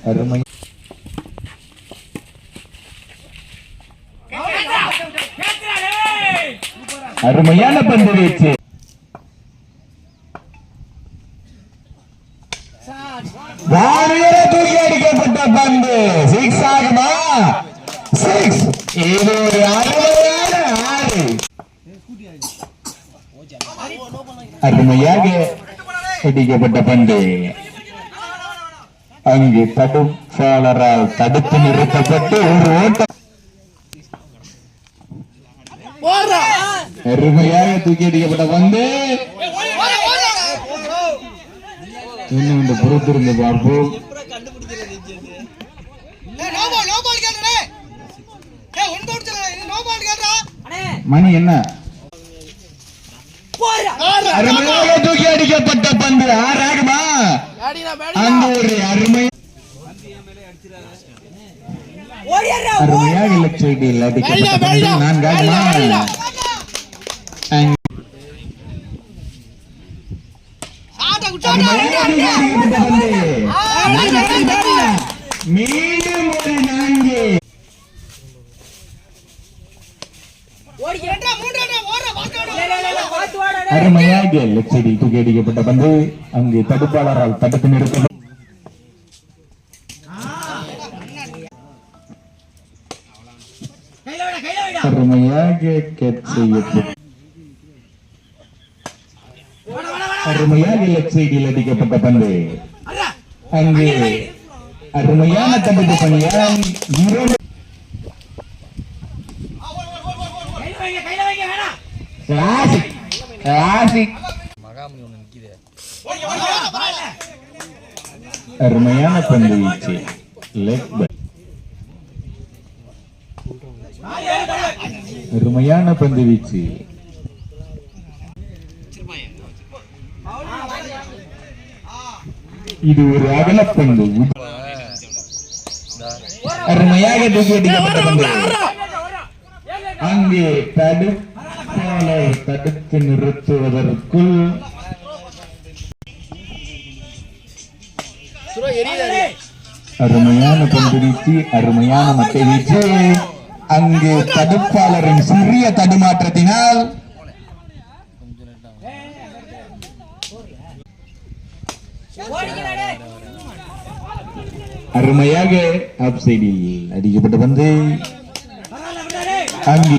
அருமை அருமையான பந்து வீச்சு. தூக்கி அடிக்கப்பட்ட பந்து சிக்ஸ் ஆகுமா? சிக்ஸ். இது ஒரு அருமையான ஆறு. அருமையாக அடிக்கப்பட்ட பந்து அங்கு தடுப்பாளரால் தடுத்து நிறுத்தப்பட்டு ஒரு ஓட்டம். அருமையாக தூக்கி அடிக்கப்பட்ட பந்து இன்னும் இந்த பொறுத்திருந்து பார்ப்போம். மணி என்ன? அருமையாக தூக்கி அடிக்கப்பட்ட பந்து ஆறாகுமா? அந்த ஒரு அருமை அருமையாக இலட்சையில் அடிக்கப்பட்ட பந்து நான்காகுமா? மீண்டும் ஒரு நான்கு. அருமையாக லட்சடி தூக்கி அடிக்கப்பட்ட பந்து அங்கு தடுப்பாளரால் தடுத்து நிறுத்த. அருமையாக கேட்ச் செய்யப்பட்ட அருமையாக லட்சடியில் அடிக்கப்பட்ட பந்து அங்கு அருமையான தடுப்பு பணியால் அருமையான பந்து வீச்சு லெக் பை. அருமையான பந்து வீச்சு. இது ஒரு அகலப்பந்து. அருமையாக தூக்கி அடிக்கப்பட்ட பந்து அங்கே தடுத்து நிறுத்துவதற்குள் அருமையான பந்து வீச்சு அருமையான மட்டை வீச்சு அங்கு தடுப்பாளரின் சிறிய தடுமாற்றத்தினால் அருமையாக ஆப் சைடில் அடிக்கப்பட்ட பந்து அங்கு